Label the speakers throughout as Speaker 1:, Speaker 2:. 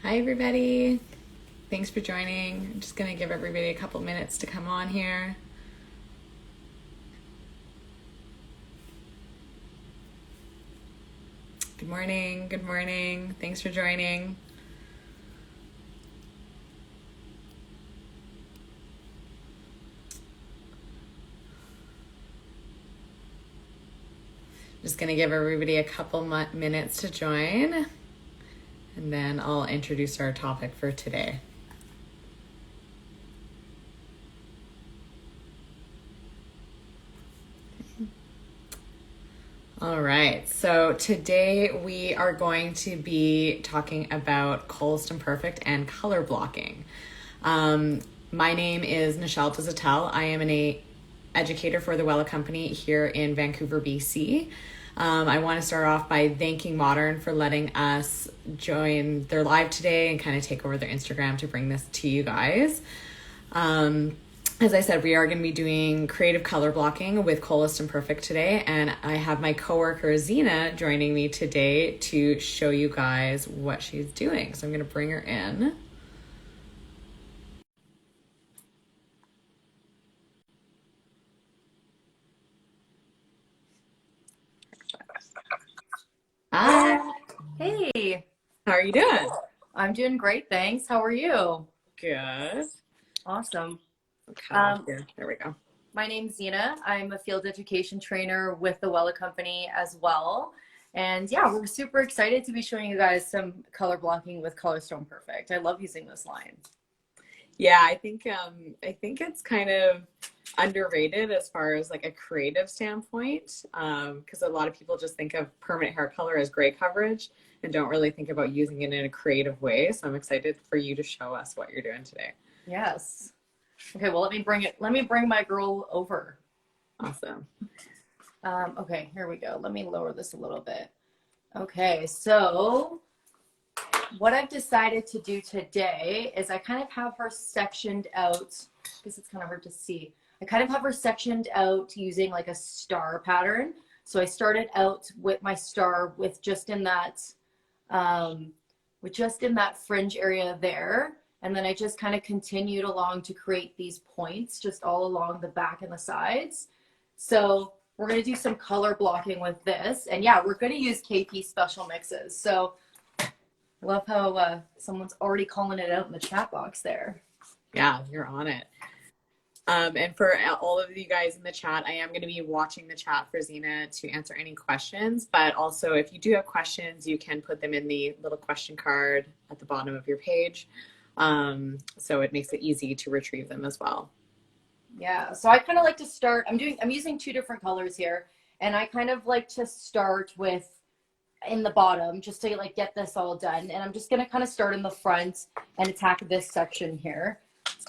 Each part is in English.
Speaker 1: Hi, everybody. Thanks for joining. I'm just going to give everybody a couple minutes to come on here. Good morning. Good morning. Thanks for joining. Just going to give everybody a couple minutes to join, and then I'll introduce our topic for today. All right, so today we are going to be talking about Koleston Perfect and color blocking. My name is Nichelle Desautels. I am an educator for the Wella Company here in Vancouver, BC. I want to start off by thanking Modern for letting us join their live today and kind of take over their Instagram to bring this to you guys. As I said, we are going to be doing creative color blocking with Koleston Perfect today, and I have my coworker Zeina joining me today to show you guys what she's doing. So I'm going to bring her in. Hi.
Speaker 2: Hey,
Speaker 1: How are you doing?
Speaker 2: I'm doing great, thanks. How are you?
Speaker 1: Good.
Speaker 2: Awesome.
Speaker 1: Okay, here. There we go.
Speaker 2: My name's Zeina. I'm a field education trainer with the Wella Company as well. And yeah, we're super excited to be showing you guys some color blocking with Koleston Perfect. I love using this line.
Speaker 1: Yeah, I think it's kind of underrated as far as like a creative standpoint, because a lot of people just think of permanent hair color as gray coverage and don't really think about using it in a creative way. So I'm excited for you to show us what you're doing today.
Speaker 2: Yes. Okay, well, let me bring my girl over.
Speaker 1: Awesome.
Speaker 2: Okay, here we go. Let me lower this a little bit. Okay, so what I've decided to do today is I kind of have her sectioned out. I guess it's kind of hard to see. I kind of have her sectioned out using like a star pattern. So I started out with my star with just in that fringe area there. And then I just kind of continued along to create these points just all along the back and the sides. So we're going to do some color blocking with this. And yeah, we're going to use KP special mixes. So I love how someone's already calling it out in the chat box there.
Speaker 1: Yeah, you're on it. And for all of you guys in the chat, I am going to be watching the chat for Zeina to answer any questions. But also, if you do have questions, you can put them in the little question card at the bottom of your page. So it makes it easy to retrieve them as well.
Speaker 2: Yeah, so I kind of like to start, I'm using two different colors here, and I kind of like to start with in the bottom just to like get this all done. And I'm just going to kind of start in the front and attack this section here.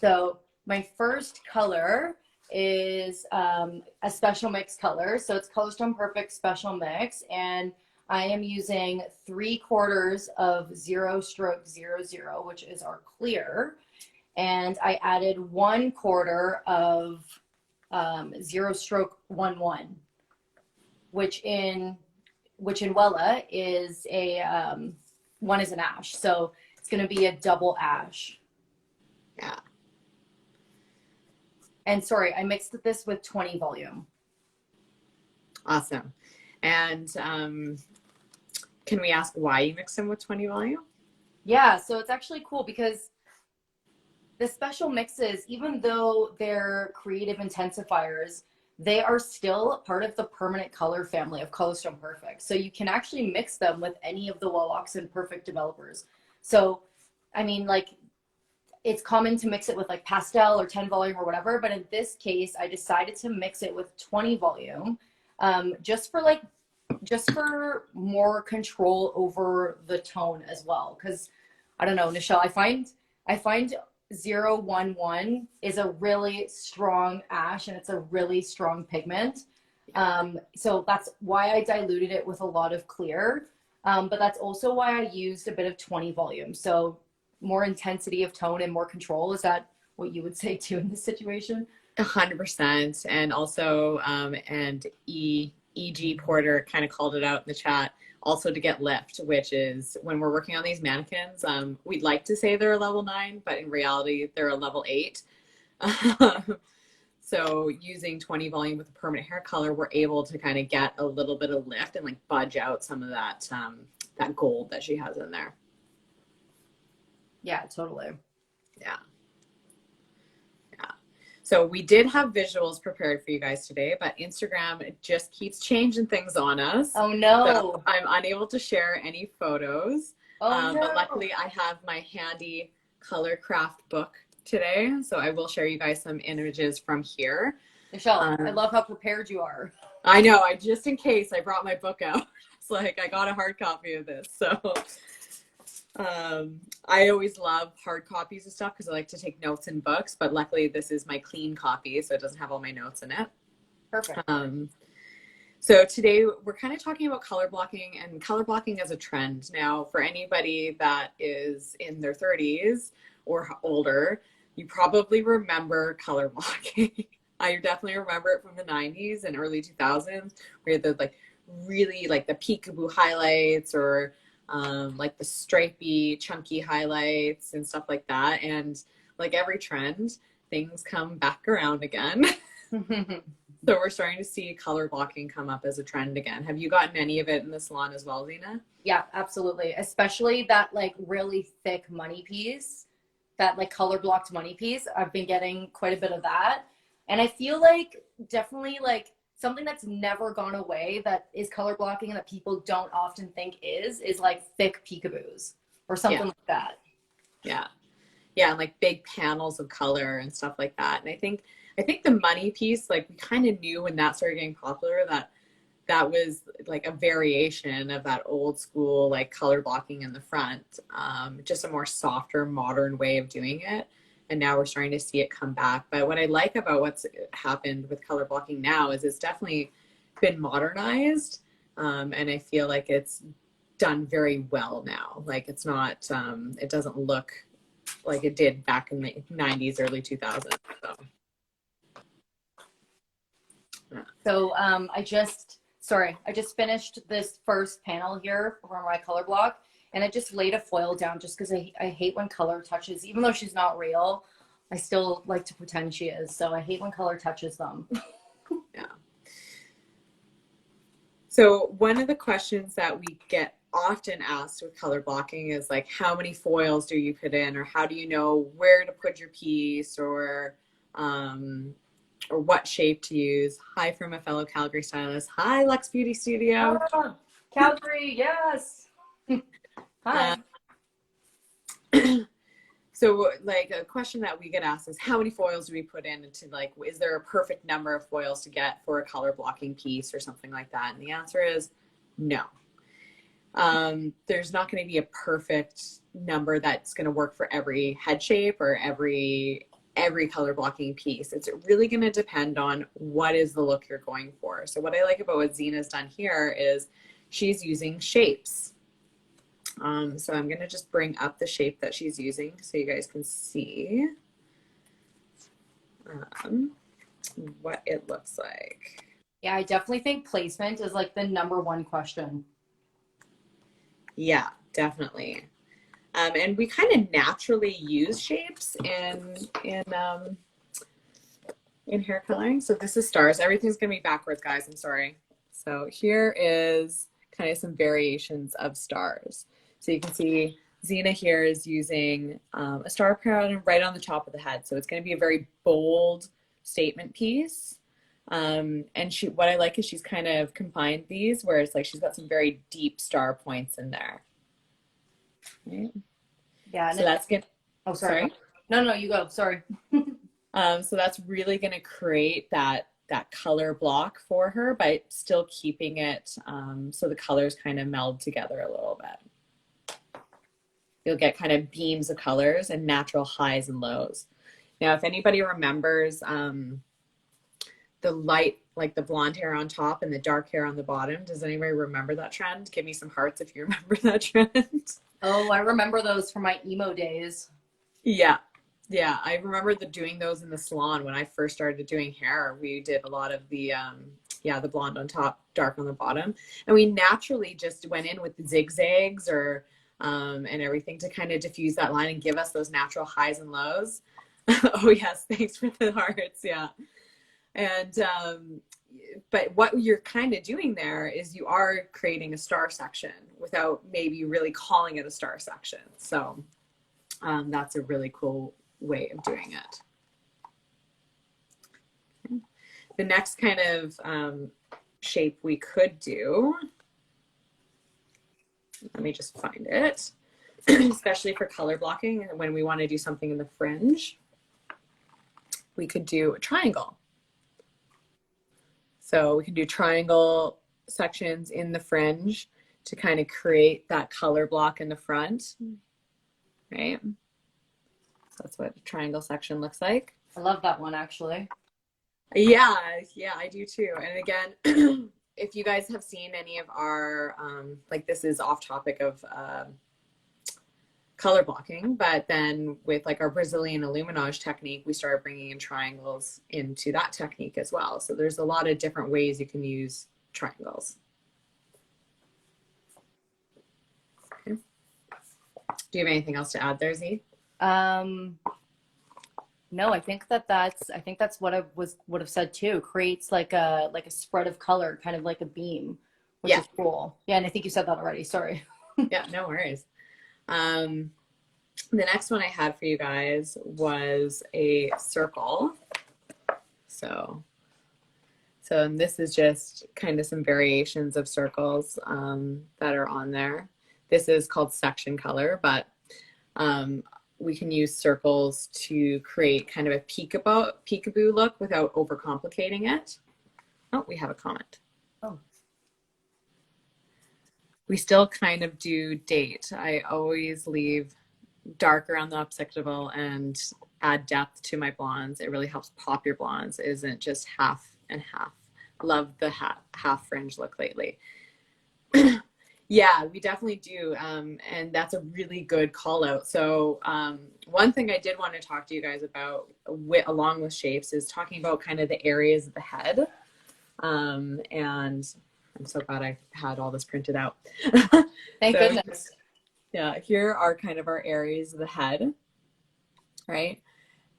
Speaker 2: So my first color is a special mix color. So it's Koleston Perfect Special Mix, and I am using 3/4 of 0/00, which is our clear. And I added 1/4 of 0/11, which in Wella is one is an ash. So it's going to be a double ash.
Speaker 1: Yeah.
Speaker 2: And sorry, I mixed this with 20 volume.
Speaker 1: Awesome. And can we ask why you mix them with 20 volume?
Speaker 2: Yeah, so it's actually cool because the special mixes, even though they're creative intensifiers, they are still part of the permanent color family of Koleston Perfect. So you can actually mix them with any of the Welloxon Perfect developers. So, I mean, like, it's common to mix it with like pastel or 10 volume or whatever, but in this case, I decided to mix it with 20 volume, just for more control over the tone as well. Because I don't know, Nichelle, I find 011 is a really strong ash and it's a really strong pigment. So that's why I diluted it with a lot of clear. But that's also why I used a bit of 20 volume. So more intensity of tone and more control. Is that what you would say too in this situation?
Speaker 1: 100%. And also, and EG Porter kind of called it out in the chat, also to get lift, which is when we're working on these mannequins, we'd like to say they're a level 9, but in reality, they're a level 8. So using 20 volume with a permanent hair color, we're able to kind of get a little bit of lift and like budge out some of that that gold that she has in there.
Speaker 2: Yeah, totally.
Speaker 1: Yeah. So we did have visuals prepared for you guys today, but Instagram just keeps changing things on us.
Speaker 2: Oh no.
Speaker 1: So I'm unable to share any photos.
Speaker 2: Oh no.
Speaker 1: But luckily I have my handy color craft book today. So I will share you guys some images from here.
Speaker 2: Nichelle, I love how prepared you are.
Speaker 1: I know. Just in case I brought my book out. It's like I got a hard copy of this. So I always love hard copies of stuff because I like to take notes in books, but luckily this is my clean copy, so it doesn't have all my notes in it.
Speaker 2: Perfect.
Speaker 1: So today we're kind of talking about color blocking and color blocking as a trend. Now, for anybody that is in their 30s or older, you probably remember color blocking. I definitely remember it from the 90s and early 2000s, where the like really like the peekaboo highlights or like the stripy, chunky highlights and stuff like that. And like every trend, things come back around again. So we're starting to see color blocking come up as a trend again. Have you gotten any of it in the salon as well, Zeina?
Speaker 2: Yeah, absolutely. Especially that like really thick money piece, that like color blocked money piece. I've been getting quite a bit of that. And I feel like definitely like something that's never gone away that is color blocking and that people don't often think is like thick peekaboos or something like that.
Speaker 1: Yeah. Yeah. And like big panels of color and stuff like that. And I think the money piece, like we kind of knew when that started getting popular that was like a variation of that old school, like color blocking in the front, just a more softer, modern way of doing it. And now we're starting to see it come back. But what I like about what's happened with color blocking now is it's definitely been modernized. And I feel like it's done very well now. Like it's not, it doesn't look like it did back in the 90s, early 2000s.
Speaker 2: So I just finished this first panel here for my color block. And I just laid a foil down just because I hate when color touches, even though she's not real, I still like to pretend she is. So I hate when color touches them.
Speaker 1: Yeah. So one of the questions that we get often asked with color blocking is like, how many foils do you put in? Or how do you know where to put your piece or what shape to use? Hi from a fellow Calgary stylist. Hi, Lux Beauty Studio.
Speaker 2: Oh, Calgary, yes. Hi.
Speaker 1: So like a question that we get asked is how many foils do we put in to like, is there a perfect number of foils to get for a color blocking piece or something like that? And the answer is no. There's not going to be a perfect number that's going to work for every head shape or every color blocking piece. It's really going to depend on what is the look you're going for. So what I like about what Zeina's done here is she's using shapes. So I'm going to just bring up the shape that she's using so you guys can see what it looks like.
Speaker 2: Yeah, I definitely think placement is like the number 1 question.
Speaker 1: Yeah, definitely. And we kind of naturally use shapes in hair coloring. So this is stars. Everything's going to be backwards, guys. I'm sorry. So here is kind of some variations of stars. So you can see Zeina here is using a star pattern right on the top of the head. So it's going to be a very bold statement piece. And what I like is she's kind of combined these where it's like she's got some very deep star points in there. Right?
Speaker 2: Yeah.
Speaker 1: So that's good.
Speaker 2: Oh, sorry. No, you go. Sorry.
Speaker 1: So that's really going to create that color block for her, but still keeping it so the colors kind of meld together a little bit. You'll get kind of beams of colors and natural highs and lows. Now, if anybody remembers the light, like the blonde hair on top and the dark hair on the bottom, does anybody remember that trend? Give me some hearts if you remember that trend.
Speaker 2: Oh, I remember those from my emo days.
Speaker 1: Yeah. I remember doing those in the salon when I first started doing hair. We did a lot of the yeah, the blonde on top, dark on the bottom. And we naturally just went in with the zigzags or and everything to kind of diffuse that line and give us those natural highs and lows. Oh yes, thanks for the hearts. Yeah. And but what you're kind of doing there is you are creating a star section without maybe really calling it a star section. So that's a really cool way of doing it. Okay. The next kind of shape we could do, let me just find it, especially for color blocking when we want to do something in the fringe, we could do a triangle. So we can do triangle sections in the fringe to kind of create that color block in the front, right? So that's what a triangle section looks like.
Speaker 2: I love that one, actually.
Speaker 1: Yeah, I do too. And again, if you guys have seen any of our, like this is off topic of color blocking, but then with like our Brazilian illuminage technique, we started bringing in triangles into that technique as well. So there's a lot of different ways you can use triangles. Okay. Do you have anything else to add there, Z?
Speaker 2: No, I think that's what I would have said too. Creates like a spread of color, kind of like a beam, which is cool. Yeah, and I think you said that already. Sorry.
Speaker 1: Yeah, no worries. The next one I had for you guys was a circle. So this is just kind of some variations of circles that are on there. This is called section color, but we can use circles to create kind of a peekaboo look without overcomplicating it. Oh, we have a comment.
Speaker 2: Oh.
Speaker 1: We still kind of do date. I always leave dark around the occipital and add depth to my blondes. It really helps pop your blondes. It isn't just half and half. Love the half fringe look lately. Yeah, we definitely do. And that's a really good call out. So one thing I did want to talk to you guys about along with shapes is talking about kind of the areas of the head. And I'm so glad I had all this printed out.
Speaker 2: Thank goodness.
Speaker 1: Yeah, here are kind of our areas of the head, right?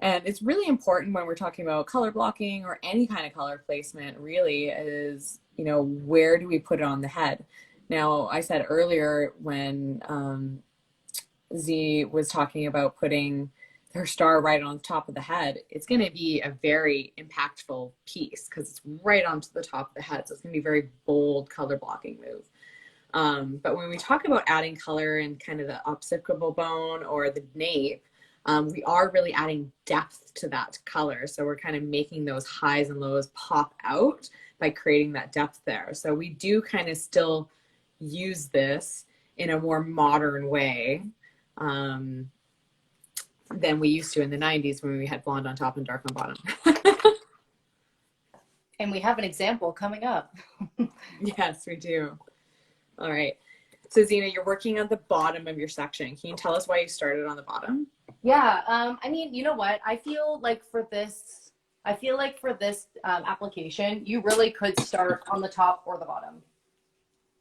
Speaker 1: And it's really important when we're talking about color blocking or any kind of color placement really is, you know, where do we put it on the head? Now, I said earlier when Z was talking about putting her star right on the top of the head, it's going to be a very impactful piece because it's right onto the top of the head. So it's going to be a very bold color blocking move. But when we talk about adding color in kind of the occipital bone or the nape, we are really adding depth to that color. So we're kind of making those highs and lows pop out by creating that depth there. So we do kind of still use this in a more modern way than we used to in the 90s when we had blonde on top and dark on bottom.
Speaker 2: And we have an example coming up.
Speaker 1: Yes, we do. All right. So Zeina, you're working on the bottom of your section. Can you tell us why you started on the bottom?
Speaker 2: Yeah. I mean, you know what? I feel like for this application, you really could start on the top or the bottom.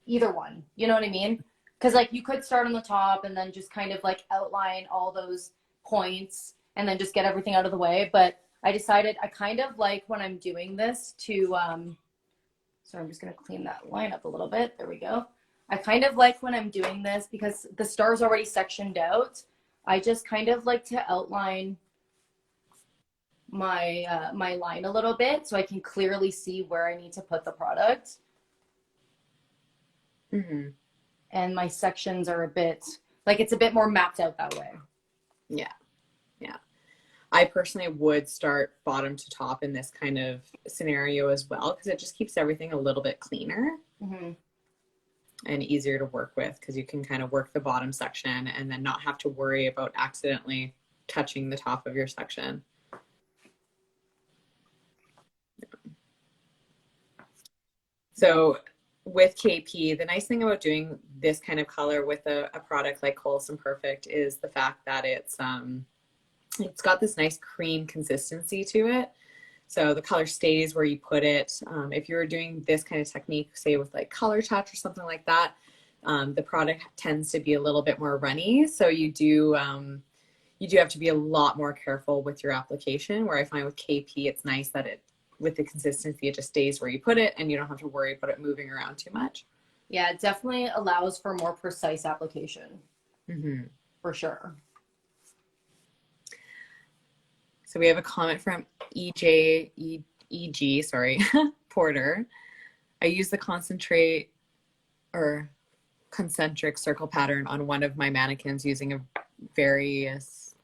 Speaker 2: Either one. You know what I mean? Because like you could start on the top and then just kind of like outline all those points and then just get everything out of the way. But I decided I kind of like when I'm doing this to, so I'm just going to clean that line up a little bit. There we go. I kind of like when I'm doing this because the star's already sectioned out. I just kind of like to outline my my line a little bit so I can clearly see where I need to put the product.
Speaker 1: Mm-hmm.
Speaker 2: And my sections are a bit, like it's a bit more mapped out that way.
Speaker 1: Yeah. Yeah. I personally would start bottom to top in this kind of scenario as well because it just keeps everything a little bit cleaner and easier to work with because you can kind of work the bottom section and then not have to worry about accidentally touching the top of your section. So with KP, the nice thing about doing this kind of color with a product like Koleston Perfect is the fact that it's got this nice cream consistency to it. So the color stays where you put it. If you're doing this kind of technique, say with like Color Touch or something like that, the product tends to be a little bit more runny. So you do have to be a lot more careful with your application, where I find with KP, it's nice that with the consistency, it just stays where you put it and you don't have to worry about it moving around too much.
Speaker 2: Yeah, it definitely allows for more precise application.
Speaker 1: Mm-hmm.
Speaker 2: For sure.
Speaker 1: So we have a comment from EG, sorry, Porter. I use the concentric circle pattern on one of my mannequins using a various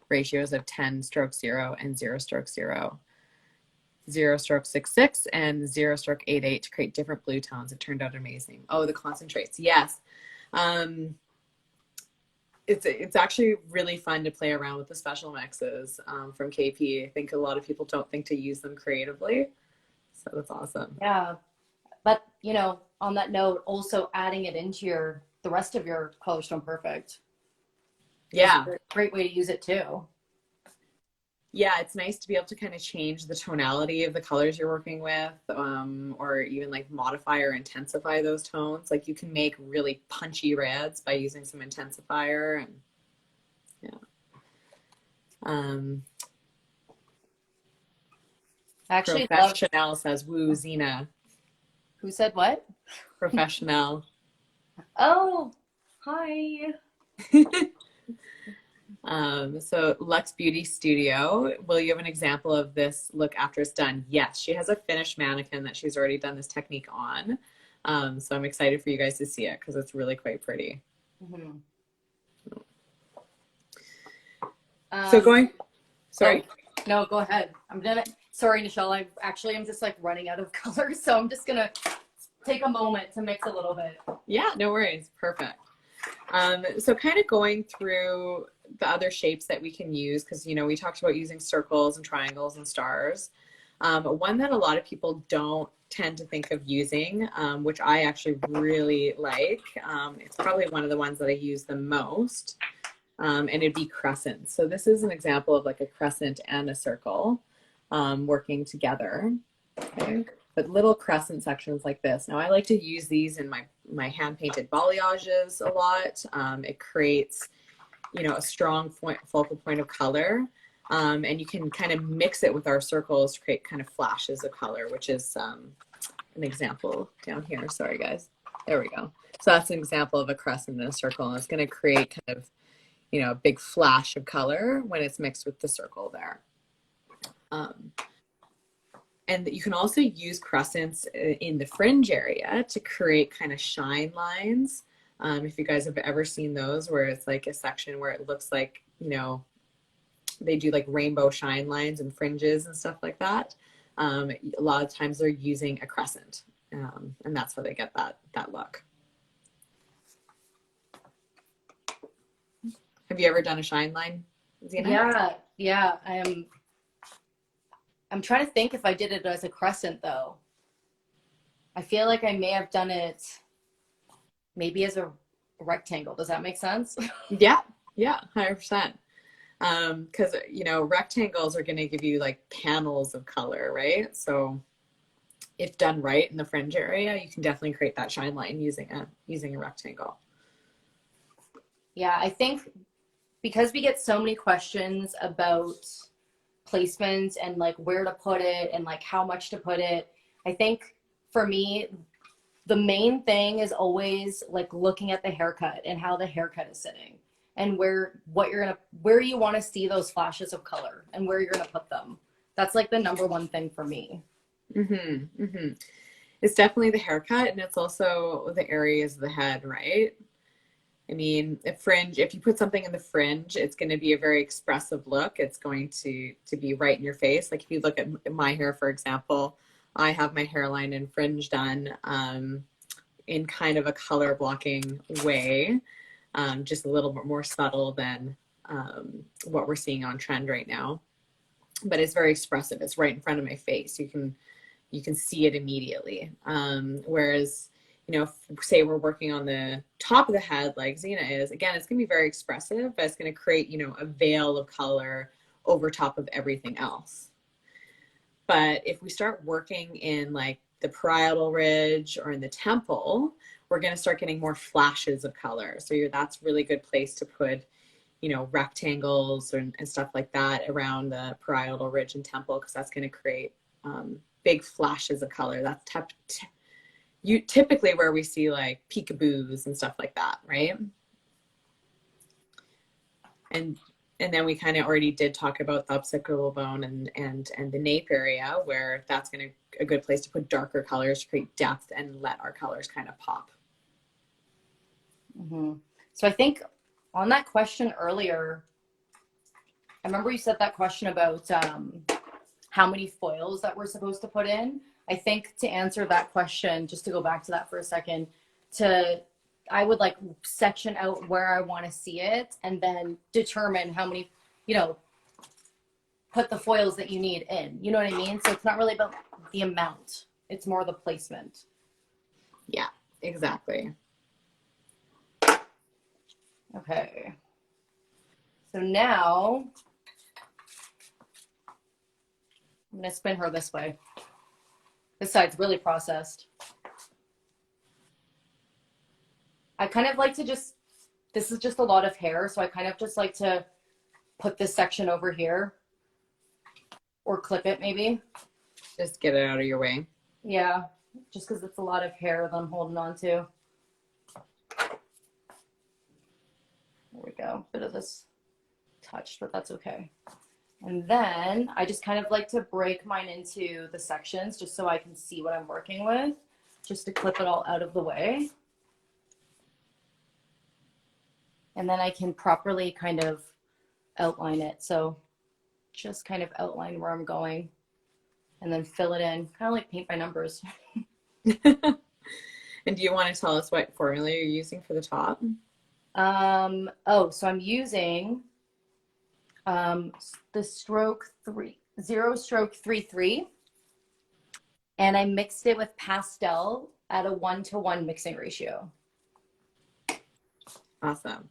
Speaker 1: ratios of 10/0 and 0/0, 0/66 and 0/88 to create different blue tones. It turned out amazing. Oh, the concentrates. Yes. It's actually really fun to play around with the special mixes from KP. I think a lot of people don't think to use them creatively. So that's awesome.
Speaker 2: Yeah. But, you know, on that note, also adding it into the rest of your Koleston Perfect.
Speaker 1: Yeah.
Speaker 2: Great way to use it too.
Speaker 1: Yeah, it's nice to be able to kind of change the tonality of the colors you're working with, or even like modify or intensify those tones. Like you can make really punchy reds by using some intensifier, and yeah.
Speaker 2: Actually,
Speaker 1: Professional says, "Woo, Zeina."
Speaker 2: Who said what?
Speaker 1: Professional.
Speaker 2: Oh, hi.
Speaker 1: So Lux Beauty Studio, will you have an example of this look after it's done? Yes, she has a finished mannequin that she's already done this technique on. So I'm excited for you guys to see it because it's really quite pretty.
Speaker 2: Mm-hmm.
Speaker 1: Sorry.
Speaker 2: No, go ahead. Sorry, Nichelle. I'm just like running out of colors, so I'm just gonna take a moment to mix a little bit.
Speaker 1: Yeah, no worries. Perfect. So kind of going through the other shapes that we can use, because, you know, we talked about using circles and triangles and stars. One that a lot of people don't tend to think of using, which I actually really like. It's probably one of the ones that I use the most, and it'd be crescents. So this is an example of like a crescent and a circle working together. Okay. But little crescent sections like this. Now I like to use these in my hand painted balayages a lot. It creates, you know, a strong focal point of color. And you can kind of mix it with our circles to create kind of flashes of color, which is an example down here. Sorry, guys. There we go. So that's an example of a crescent and a circle. And it's going to create kind of, you know, a big flash of color when it's mixed with the circle there. And you can also use crescents in the fringe area to create kind of shine lines. If you guys have ever seen those, where it's like a section where it looks like, you know, they do like rainbow shine lines and fringes and stuff like that. A lot of times they're using a crescent, and that's how they get that look. Have you ever done a shine line, Zeina?
Speaker 2: Yeah. I'm trying to think if I did it as a crescent though. I feel like I may have done it maybe as a rectangle. Does that make sense?
Speaker 1: Yeah, 100%. Because, you know, rectangles are going to give you like panels of color, right? So if done right in the fringe area, you can definitely create that shine line using a rectangle.
Speaker 2: Yeah, I think because we get so many questions about placements and like where to put it and like how much to put it, I think for me the main thing is always like looking at the haircut and how the haircut is sitting and where you want to see those flashes of color and where you're going to put them. That's like the number one thing for me.
Speaker 1: It's definitely the haircut, and it's also the areas of the head, right? I mean, if you put something in the fringe, it's going to be a very expressive look. It's going to be right in your face. Like if you look at my hair, for example, I have my hairline and fringe done in kind of a color blocking way, just a little bit more subtle than what we're seeing on trend right now. But it's very expressive. It's right in front of my face. You can see it immediately. Whereas, you know, say we're working on the top of the head like Zeina is, again, it's going to be very expressive, but it's going to create, you know, a veil of color over top of everything else. But if we start working in like the parietal ridge or in the temple, we're going to start getting more flashes of color. So that's a really good place to put, rectangles and stuff like that around the parietal ridge and temple, because that's going to create big flashes of color. That's typically where we see like peekaboos and stuff like that, right? And then we kind of already did talk about the occipital bone and the nape area, where that's going to a good place to put darker colors to create depth and let our colors kind of pop.
Speaker 2: Mm-hmm. So I think on that question earlier, I remember you said that question about how many foils that we're supposed to put in. I think to answer that question, just to go back to that for a second, I would like section out where I want to see it and then determine how many, put the foils that you need in. You know what I mean? So it's not really about the amount. It's more the placement.
Speaker 1: Yeah, exactly.
Speaker 2: Okay. So now I'm going to spin her this way. This side's really processed. I kind of like to this is just a lot of hair, so I kind of just like to put this section over here or clip it maybe.
Speaker 1: Just get it out of your way.
Speaker 2: Yeah, just because it's a lot of hair that I'm holding on to. There we go. Bit of this touched, but that's okay. And then I just kind of like to break mine into the sections just so I can see what I'm working with, just to clip it all out of the way. And then I can properly kind of outline it. So just kind of outline where I'm going and then fill it in, kind of like paint by numbers.
Speaker 1: And do you want to tell us what formula you're using for the top?
Speaker 2: So I'm using the zero stroke 3-3, and I mixed it with pastel at a 1-to-1 mixing ratio.
Speaker 1: Awesome.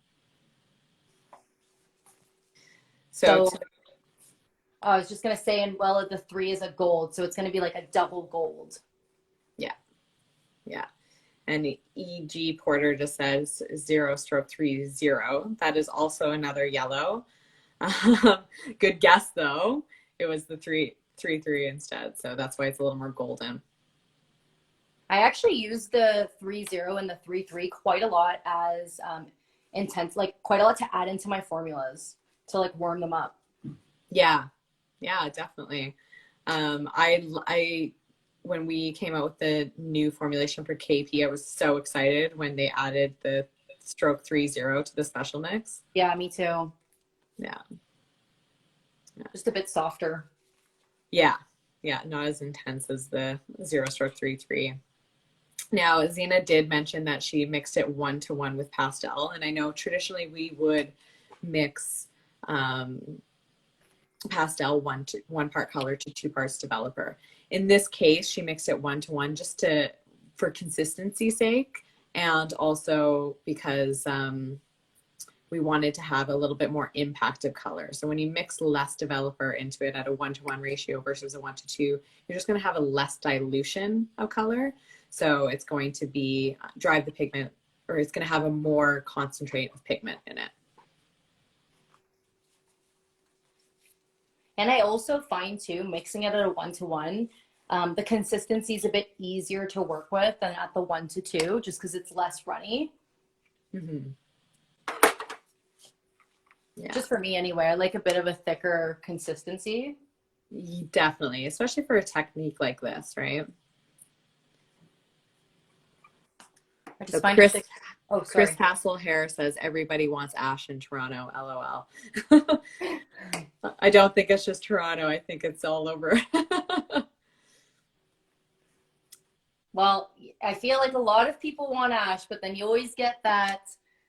Speaker 2: So I was just gonna say, and well, the 3 is a gold, so it's gonna be like a double gold.
Speaker 1: Yeah, yeah. And E.G. Porter just says 0-3-0. That is also another yellow. Good guess though. It was the 3-3 instead, so that's why it's a little more golden.
Speaker 2: I actually use the 3-0 and the 3-3 quite a lot as intense, like quite a lot to add into my formulas to like warm them up.
Speaker 1: Yeah, definitely. I when we came out with the new formulation for KP, I was so excited when they added the stroke 3-0 to the special mix.
Speaker 2: Yeah, me too.
Speaker 1: Yeah.
Speaker 2: Just a bit softer.
Speaker 1: Yeah, not as intense as the 0-3-3. Now, Zeina did mention that she mixed it 1-to-1 with pastel, and I know traditionally we would mix pastel one part color to 2 parts developer. In this case, she mixed it 1-to-1 just for consistency's sake, and also because we wanted to have a little bit more impact of color. So when you mix less developer into it at a 1-to-1 ratio versus a 1-to-2, you're just going to have a less dilution of color. So it's going to drive the pigment, or it's going to have a more concentrate of pigment in it.
Speaker 2: And I also find too, mixing it at a 1-to-1, the consistency is a bit easier to work with than at the 1-to-2, just because it's less runny.
Speaker 1: Mm-hmm. Yeah.
Speaker 2: Just for me anyway, I like a bit of a thicker consistency.
Speaker 1: Definitely, especially for a technique like this, right?
Speaker 2: I just find it
Speaker 1: Oh, sorry. Chris Hasselhair says everybody wants ash in Toronto. LOL. I don't think it's just Toronto. I think it's all over.
Speaker 2: Well, I feel like a lot of people want ash, but then you always get that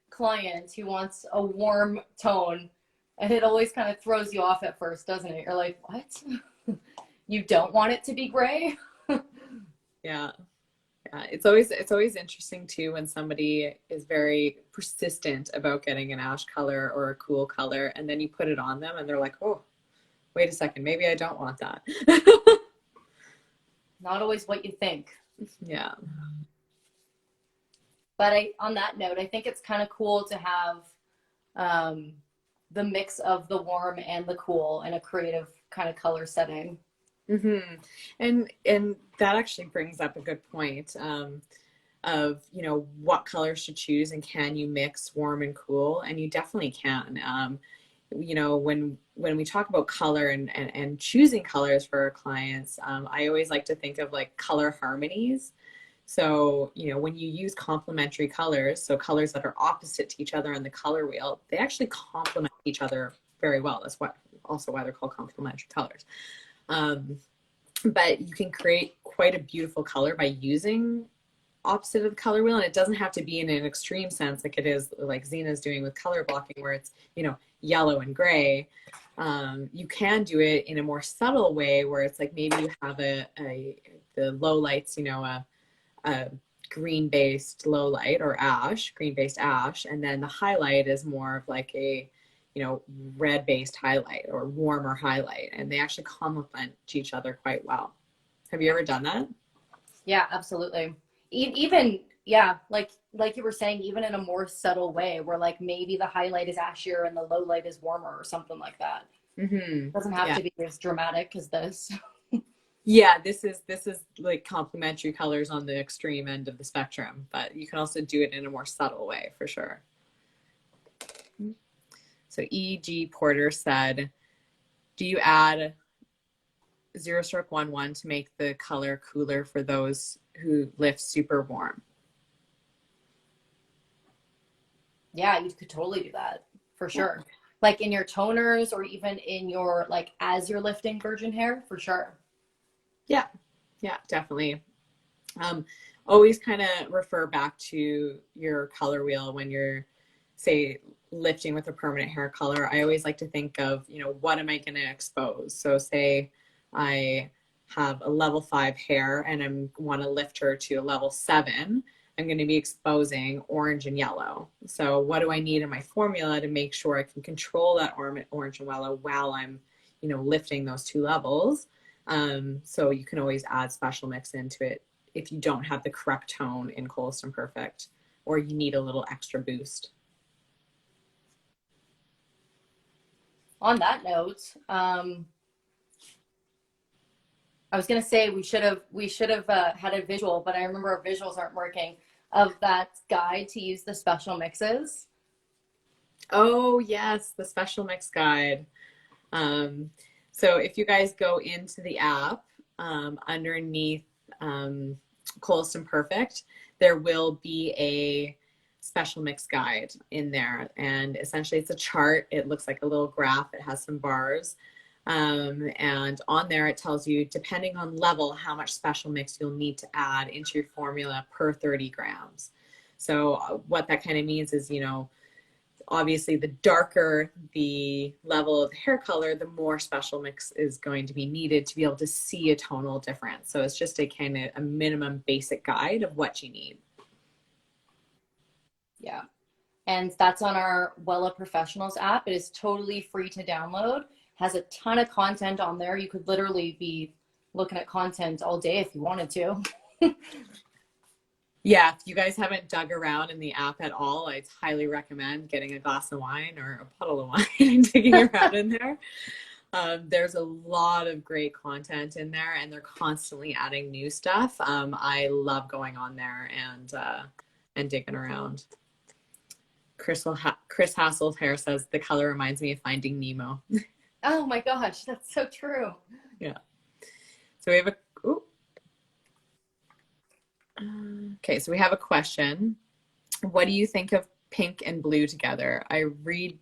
Speaker 2: client who wants a warm tone, and it always kind of throws you off at first, doesn't it? You're like, what? You don't want it to be gray?
Speaker 1: Yeah. It's always interesting too when somebody is very persistent about getting an ash color or a cool color, and then you put it on them and they're like, oh, wait a second, maybe I don't want that.
Speaker 2: Not always what you think.
Speaker 1: Yeah.
Speaker 2: But on that note, I think it's kind of cool to have the mix of the warm and the cool in a creative kind of color setting.
Speaker 1: Mm-hmm. And that actually brings up a good point, of, you know, what colors to choose and can you mix warm and cool? And you definitely can. You know, when we talk about color and choosing colors for our clients, I always like to think of like color harmonies. So, you know, when you use complementary colors, so colors that are opposite to each other on the color wheel, they actually complement each other very well. That's what also why they're called complementary colors. Um, but you can create quite a beautiful color by using opposite of the color wheel, and it doesn't have to be in an extreme sense like it is like Zeina's doing with color blocking where it's, you know, yellow and gray. You can do it in a more subtle way where it's like maybe you have the low lights, you know, a green based low light or ash, green based ash, and then the highlight is more of like a, you know, red based highlight or warmer highlight, and they actually complement each other quite well. Have you ever done that?
Speaker 2: Yeah, absolutely. Even yeah, like you were saying, even in a more subtle way, where like maybe the highlight is ashier and the low light is warmer or something like that.
Speaker 1: Mm-hmm.
Speaker 2: Doesn't have
Speaker 1: Yeah.
Speaker 2: to be as dramatic as this.
Speaker 1: Yeah, this is like complementary colors on the extreme end of the spectrum, but you can also do it in a more subtle way for sure. So E.G. Porter said, do you add 0-stroke 1-1 to make the color cooler for those who lift super warm?
Speaker 2: Yeah, you could totally do that for sure. Like in your toners or even in your like as you're lifting virgin hair for sure.
Speaker 1: Yeah, yeah, definitely. Always kind of refer back to your color wheel when you're, say, lifting with a permanent hair color. I always like to think of, you know, what am I going to expose? So say I have a level 5 hair and I want to lift her to a level 7. I'm going to be exposing orange and yellow. So what do I need in my formula to make sure I can control that orange and yellow while I'm, you know, lifting those 2 levels? So you can always add special mix into it if you don't have the correct tone in Koleston Perfect, or you need a little extra boost.
Speaker 2: On that note, I was gonna say we should have had a visual, but I remember our visuals aren't working of that guide to use the special mixes.
Speaker 1: Oh yes, the special mix guide. Um, so if you guys go into the app, underneath Koleston Perfect, there will be a special mix guide in there. And essentially it's a chart. It looks like a little graph. It has some bars. And on there, it tells you, depending on level, how much special mix you'll need to add into your formula per 30 grams. So what that kind of means is, you know, obviously the darker the level of hair color, the more special mix is going to be needed to be able to see a tonal difference. So it's just a kind of a minimum basic guide of what you need.
Speaker 2: Yeah. And that's on our Wella Professionals app. It is totally free to download. Has a ton of content on there. You could literally be looking at content all day if you wanted to.
Speaker 1: Yeah, if you guys haven't dug around in the app at all, I highly recommend getting a glass of wine or a bottle of wine and digging around in there. There's a lot of great content in there, and they're constantly adding new stuff. I love going on there and digging around. Chris Hassel's hair says the color reminds me of Finding Nemo.
Speaker 2: Oh my gosh, that's so true.
Speaker 1: Yeah. So we have a ooh. Okay, so we have a question. What do you think of pink and blue together? I redid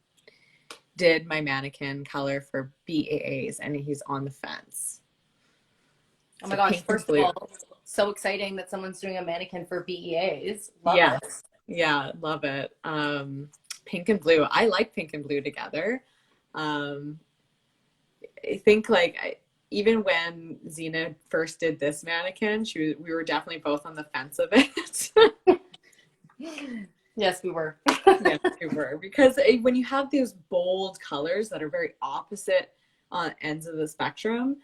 Speaker 1: my mannequin color for BAAs, and he's on the fence.
Speaker 2: Oh
Speaker 1: So
Speaker 2: my gosh,
Speaker 1: pink and
Speaker 2: first of
Speaker 1: blue.
Speaker 2: all, so exciting that someone's doing a mannequin for BEAs. Love
Speaker 1: Yeah,
Speaker 2: it.
Speaker 1: yeah, love it. Pink and blue. I like pink and blue together. Um, I think even when Zeina first did this mannequin, we were definitely both on the fence of it.
Speaker 2: Yes, we were.
Speaker 1: Yes, we were. Because when you have those bold colors that are very opposite on ends of the spectrum,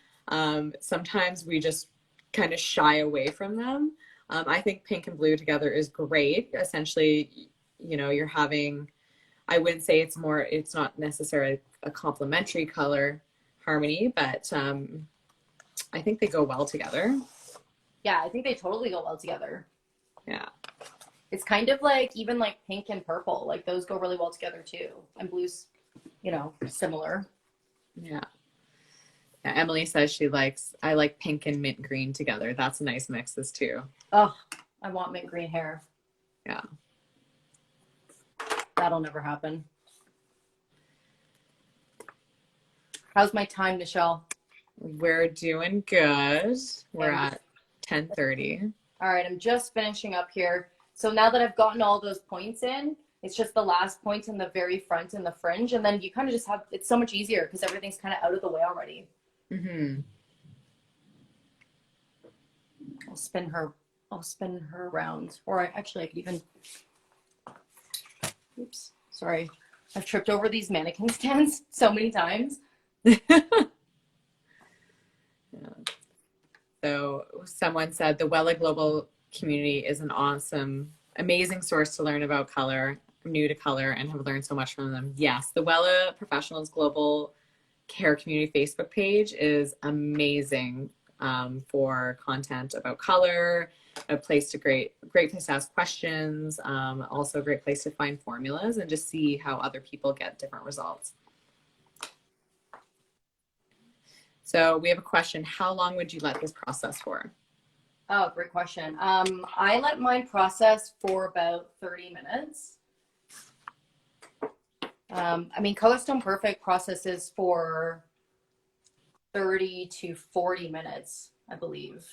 Speaker 1: sometimes we just kind of shy away from them. I think pink and blue together is great. Essentially, you know, you're having, I wouldn't say it's not necessarily a complementary color harmony, but I think they go well together.
Speaker 2: Yeah, I think they totally go well together.
Speaker 1: Yeah.
Speaker 2: It's kind of like even like pink and purple, like those go really well together too. And blue's, you know, similar.
Speaker 1: Yeah. Yeah, Emily says I like pink and mint green together. That's a nice mixes too.
Speaker 2: Oh, I want mint green hair.
Speaker 1: Yeah.
Speaker 2: That'll never happen. How's my time, Nichelle?
Speaker 1: We're doing good. We're at 10:30.
Speaker 2: All right, I'm just finishing up here. So now that I've gotten all those points in, it's just the last point in the very front and the fringe. And then you kind of just have, it's so much easier because everything's kind of out of the way already.
Speaker 1: Mm-hmm.
Speaker 2: I'll spin her around. Or I could even, oops, sorry. I've tripped over these mannequin stands so many times.
Speaker 1: Yeah. So someone said the Wella Global community is an awesome, amazing source to learn about color. I'm new to color and have learned so much from them. Yes, the Wella Professionals Global Care Community Facebook page is amazing for content about color, a place to great place to ask questions, also a great place to find formulas and just see how other people get different results. So we have a question. How long would you let this process for?
Speaker 2: Oh, great question. I let mine process for about 30 minutes. I mean, Koleston Perfect processes for 30 to 40 minutes, I believe.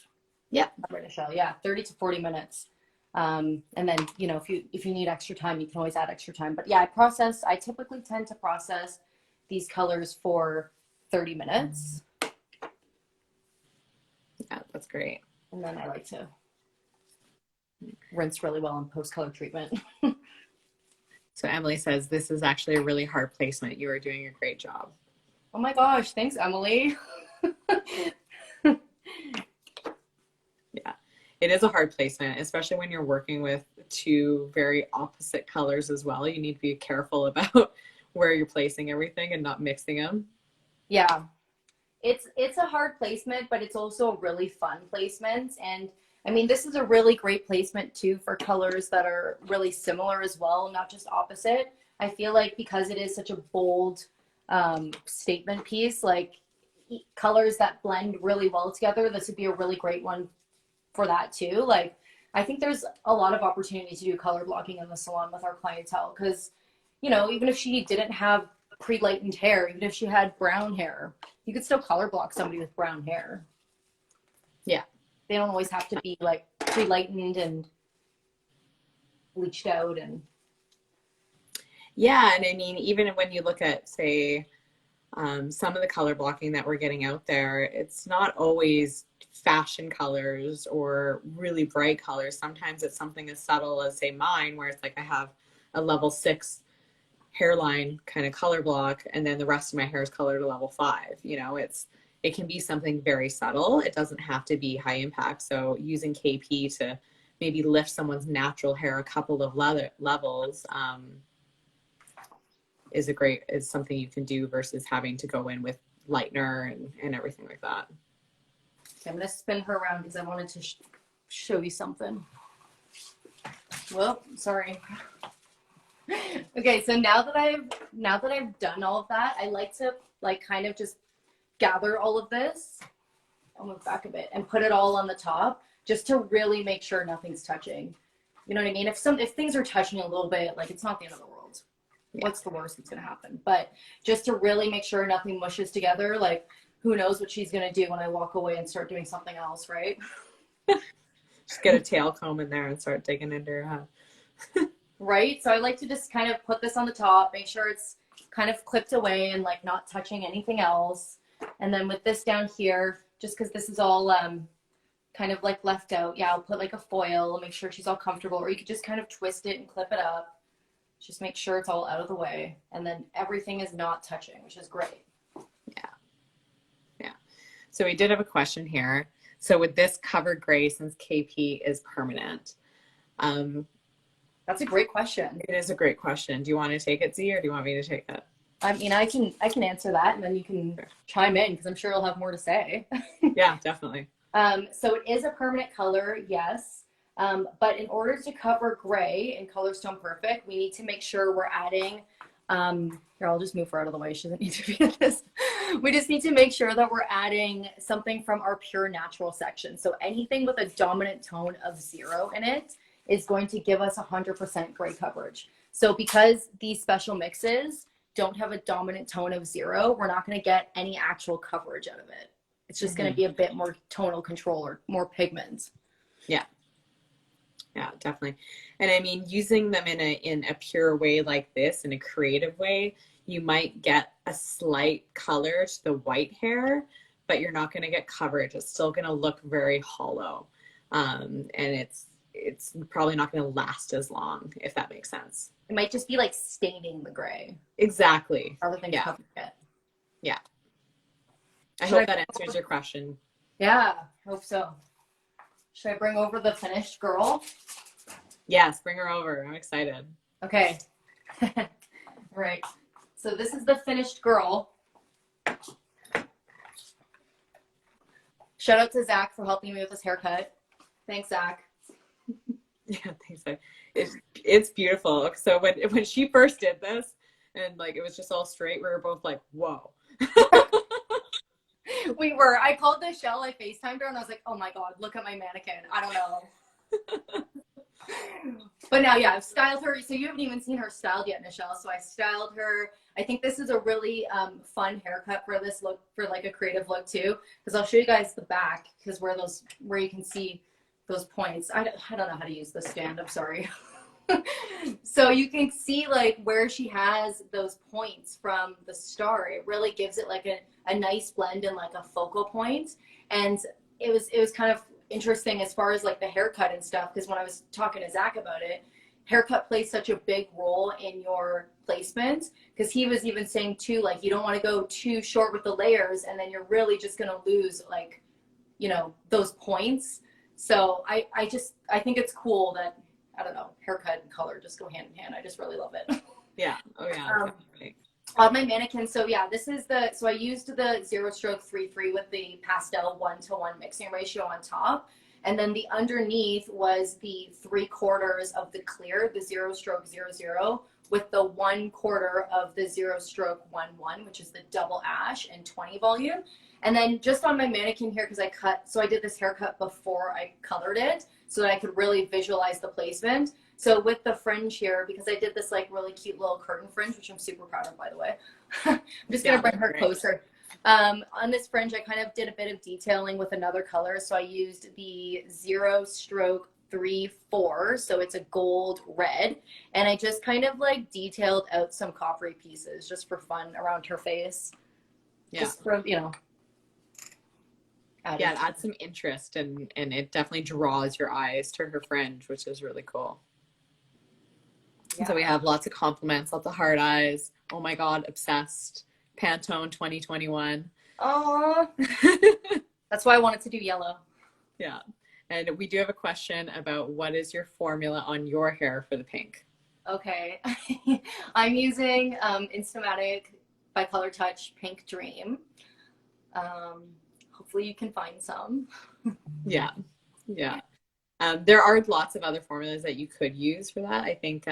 Speaker 1: Yeah.
Speaker 2: Right, Nichelle. Yeah, 30 to 40 minutes. And then, you know, if you need extra time, you can always add extra time. But yeah, I typically tend to process these colors for 30 minutes.
Speaker 1: Yeah, that's great.
Speaker 2: And then I like to rinse really well and post-color treatment.
Speaker 1: So Emily says, this is actually a really hard placement. You are doing a great job.
Speaker 2: Oh my gosh, thanks, Emily.
Speaker 1: Yeah, it is a hard placement, especially when you're working with two very opposite colors as well. You need to be careful about where you're placing everything and not mixing them.
Speaker 2: Yeah, it's a hard placement, but it's also a really fun placement. And I mean, this is a really great placement too for colors that are really similar as well, not just opposite. I feel like because it is such a bold statement piece, like colors that blend really well together, this would be a really great one for that too. Like, I think there's a lot of opportunity to do color blocking in the salon with our clientele because, you know, even if she didn't have pre-lightened hair, even if she had brown hair, you could still color block somebody with brown hair.
Speaker 1: Yeah.
Speaker 2: They don't always have to be like pre-lightened and bleached out. And
Speaker 1: yeah, and I mean, even when you look at, say, some of the color blocking that we're getting out there, it's not always fashion colors or really bright colors. Sometimes it's something as subtle as, say, mine, where it's like I have a level 6 hairline kind of color block and then the rest of my hair is colored to level 5. You know, it can be something very subtle. It doesn't have to be high impact. So using KP to maybe lift someone's natural hair a couple of levels is something you can do versus having to go in with lightener and everything like that.
Speaker 2: okay, I'm going to spin her around because I wanted to show you something. Well, sorry. Okay, so now that I've done all of that, I like to like kind of just gather all of this. I'll move back a bit and put it all on the top just to really make sure nothing's touching. You know what I mean? If things are touching a little bit, like it's not the end of the world. Yeah. What's the worst that's gonna happen? But just to really make sure nothing mushes together, like who knows what she's gonna do when I walk away and start doing something else, right?
Speaker 1: Just get a tail comb in there and start digging into her head.
Speaker 2: Right? So I like to just kind of put this on the top, make sure it's kind of clipped away and like not touching anything else. And then with this down here, just because this is all kind of like left out, yeah, I'll put like a foil, make sure she's all comfortable, or you could just kind of twist it and clip it up. Just make sure it's all out of the way. And then everything is not touching, which is great.
Speaker 1: Yeah. Yeah. So we did have a question here. So with this covered gray, since KP is permanent,
Speaker 2: that's a great question.
Speaker 1: it is a great question. Do you want to take it, Z, or do you want me to take it?
Speaker 2: I mean, I can answer that, and then you can chime in because I'm sure you'll have more to say.
Speaker 1: Yeah, definitely.
Speaker 2: So it is a permanent color, yes. But in order to cover gray in Koleston Perfect, we need to make sure we're adding. Here, I'll just move her out of the way. She doesn't need to be in this. We just need to make sure that we're adding something from our pure natural section. So anything with a dominant tone of 0 in it is going to give us 100% gray coverage. So because these special mixes don't have a dominant tone of 0, we're not going to get any actual coverage out of it. It's just going to be a bit more tonal control or more pigment.
Speaker 1: Yeah. Yeah, definitely. And I mean, using them in a pure way like this, in a creative way, you might get a slight color to the white hair, but you're not going to get coverage. It's still going to look very hollow. And it's probably not going to last as long, if that makes sense.
Speaker 2: It might just be like staining the gray.
Speaker 1: Exactly.
Speaker 2: Rather than covering it.
Speaker 1: Yeah. I hope that answers your question.
Speaker 2: Yeah, hope so. Should I bring over the finished girl?
Speaker 1: Yes, bring her over. I'm excited.
Speaker 2: Okay. All right. So this is the finished girl. Shout out to Zach for helping me with this haircut. Thanks, Zach.
Speaker 1: Yeah, thanks. It's beautiful. So when she first did this, and like it was just all straight, we were both like, whoa.
Speaker 2: We were. I called Nichelle, I FaceTimed her, and I was like, oh my God, look at my mannequin. I don't know. But now, yeah, I've styled her. So you haven't even seen her styled yet, Nichelle. So I styled her. I think this is a really fun haircut for this look, for like a creative look too. Because I'll show you guys the back, because where you can see those points. I don't know how to use the stand. I'm sorry. So you can see like where she has those points from the star. It really gives it like a nice blend and like a focal point. And it was kind of interesting as far as like the haircut and stuff, because when I was talking to Zach about it, haircut plays such a big role in your placement, because he was even saying too, like, you don't want to go too short with the layers and then you're really just going to lose, like, you know, those points. So I think it's cool that, I don't know, haircut and color just go hand in hand. I just really love it.
Speaker 1: Yeah. Oh yeah.
Speaker 2: On my mannequin, so yeah, so I used the 0 stroke 3-3 with the pastel 1-to-1 mixing ratio on top. And then the underneath was the 3/4 of the clear, the 0 stroke 0-0, with the 1/4 of the 0 stroke 1-1, which is the double ash and 20 volume. And then just on my mannequin here, because I did this haircut before I colored it so that I could really visualize the placement. So with the fringe here, because I did this like really cute little curtain fringe, which I'm super proud of, by the way. I'm just going to bring her closer. On this fringe, I kind of did a bit of detailing with another color. So I used the 0 stroke 3-4. So it's a gold red. And I just kind of like detailed out some coppery pieces just for fun around her face.
Speaker 1: Yeah.
Speaker 2: Just for, you know.
Speaker 1: It adds some interest, and it definitely draws your eyes to her fringe, which is really cool. Yeah. So we have lots of compliments, lots of heart eyes. Oh my God, obsessed. Pantone 2021.
Speaker 2: Oh, that's why I wanted to do yellow.
Speaker 1: Yeah. And we do have a question about what is your formula on your hair for the pink?
Speaker 2: Okay. I'm using Instamatic by Color Touch Pink Dream. Hopefully you can find some.
Speaker 1: Yeah. Yeah. There are lots of other formulas that you could use for that. I think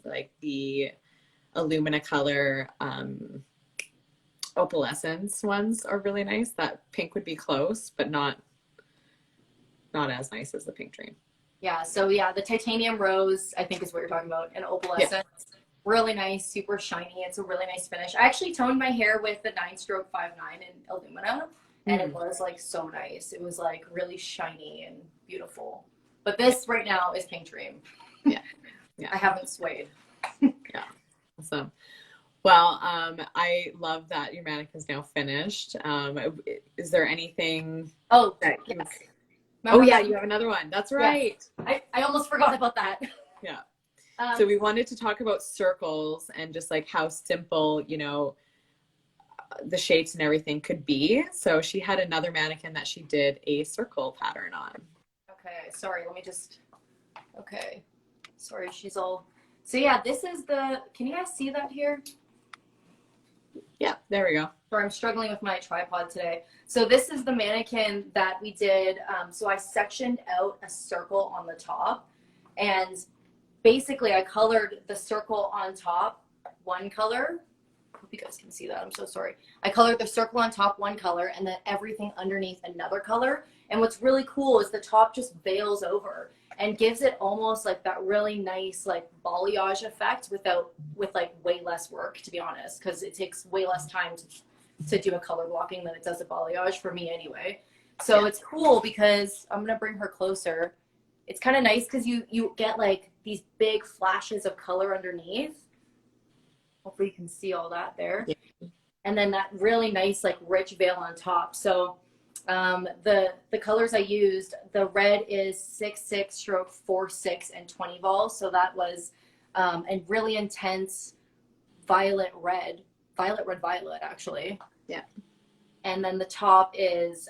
Speaker 1: like the Illumina color opalescence ones are really nice. That pink would be close, but not as nice as the Pink Dream. Yeah.
Speaker 2: So yeah, the titanium rose, I think is what you're talking about, and opalescence. Yeah. Really nice, super shiny. It's a really nice finish. I actually toned my hair with the 9-stroke 5-9 in Illumina, and it was like so nice. It was like really shiny and beautiful. But this right now is Pink Dream.
Speaker 1: Yeah. Yeah.
Speaker 2: I haven't swayed.
Speaker 1: Yeah. Awesome. Well, I love that your mannequin's now finished. Is there anything?
Speaker 2: Oh, yes.
Speaker 1: You have another one. That's right.
Speaker 2: Yes. I almost forgot about that.
Speaker 1: Yeah. So we wanted to talk about circles and just like how simple, you know, the shapes and everything could be. So she had another mannequin that she did a circle pattern on.
Speaker 2: Okay, sorry, let me just, okay. Sorry, she's all, so yeah, this is the, can you guys see that here?
Speaker 1: Yeah, there we go.
Speaker 2: Sorry, I'm struggling with my tripod today. So this is the mannequin that we did. So I sectioned out a circle on the top, and basically I colored the circle on top one color. I hope you guys can see that. I'm so sorry. I colored the circle on top one color and then everything underneath another color. And what's really cool is the top just veils over and gives it almost like that really nice like balayage effect with like way less work, to be honest, because it takes way less time to do a color blocking than it does a balayage for me anyway. So yeah. It's cool because I'm gonna bring her closer. It's kind of nice because you get like these big flashes of color underneath. Hopefully you can see all that there. Yeah. And then that really nice like rich veil on top. So the colors I used, the red is 6/6 stroke 4/6 and 20 vol. So that was a really intense violet red actually.
Speaker 1: Yeah.
Speaker 2: And then the top is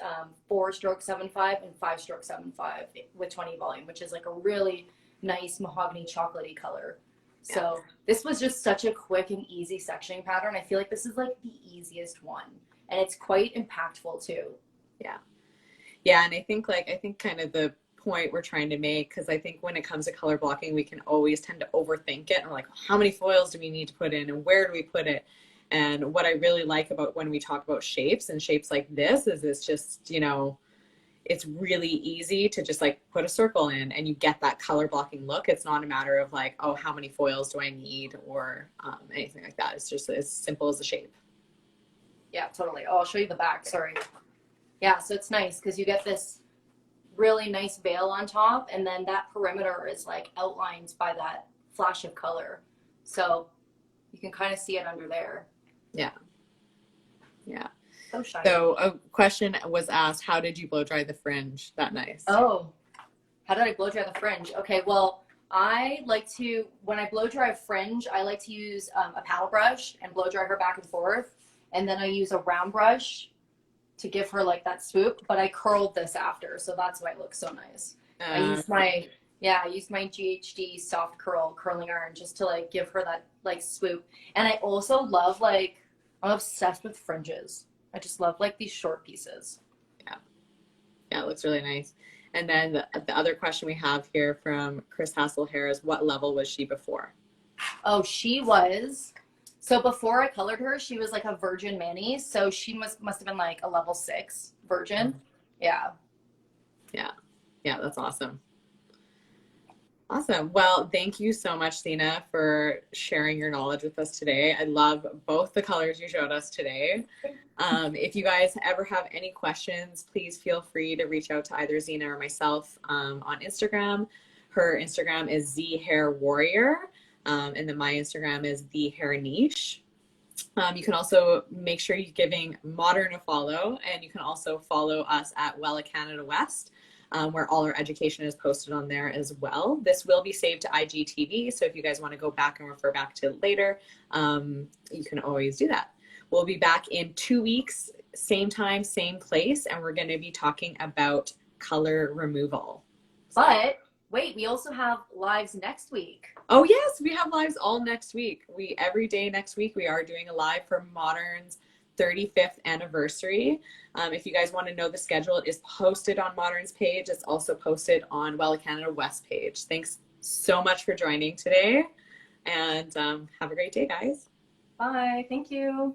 Speaker 2: 4/75 and 5/75 with 20 volume, which is like a really nice mahogany chocolatey color. Yeah. So this was just such a quick and easy sectioning pattern. I feel like this is like the easiest one, and it's quite impactful too.
Speaker 1: Yeah. Yeah. And I think kind of the point we're trying to make, because I think when it comes to color blocking, we can always tend to overthink it. And we're like, how many foils do we need to put in and where do we put it? And what I really like about when we talk about shapes and shapes like this is it's just, you know, it's really easy to just like put a circle in and you get that color blocking look. It's not a matter of like, oh, how many foils do I need or anything like that. It's just as simple as the shape.
Speaker 2: Yeah, totally. Oh, I'll show you the back. Sorry. Yeah, so it's nice because you get this really nice veil on top, and then that perimeter is like outlined by that flash of color. So you can kind of see it under there.
Speaker 1: Yeah. Yeah.
Speaker 2: So shiny.
Speaker 1: So a question was asked, how did you blow dry the fringe that nice?
Speaker 2: Oh, how did I blow dry the fringe? Okay, well, I like to, when I blow dry a fringe, I like to use a paddle brush and blow dry her back and forth. And then I use a round brush to give her like that swoop, but I curled this after, so that's why it looks so nice. I used my GHD soft curling iron just to like give her that like swoop. And I also love like, I'm obsessed with fringes. I just love like these short pieces.
Speaker 1: Yeah. Yeah, it looks really nice. And then the other question we have here from Chris Hasselhair is, what level was she before?
Speaker 2: Oh, she was, so before I colored her, she was like a virgin mani. So she must have been like a level 6 virgin. Yeah.
Speaker 1: Yeah. Yeah, that's awesome. Awesome. Well, thank you so much, Zeina, for sharing your knowledge with us today. I love both the colors you showed us today. If you guys ever have any questions, please feel free to reach out to either Zeina or myself on Instagram. Her Instagram is ZHairWarrior, and then my Instagram is TheHairNiche. You can also make sure you're giving Modern a follow, and you can also follow us at Wella Canada West, where all our education is posted on there as well. This will be saved to IGTV, so if you guys want to go back and refer back to it later, you can always do that. We'll be back in 2 weeks, same time, same place, and we're going to be talking about color removal.
Speaker 2: But wait, we also have lives next week.
Speaker 1: Oh yes, we have lives all next week. Every day next week we are doing a live for Modern's 35th anniversary. If you guys want to know the schedule, it is posted on Modern's page. It's also posted on Wella Canada West page. Thanks so much for joining today, and have a great day, guys.
Speaker 2: Bye. Thank you.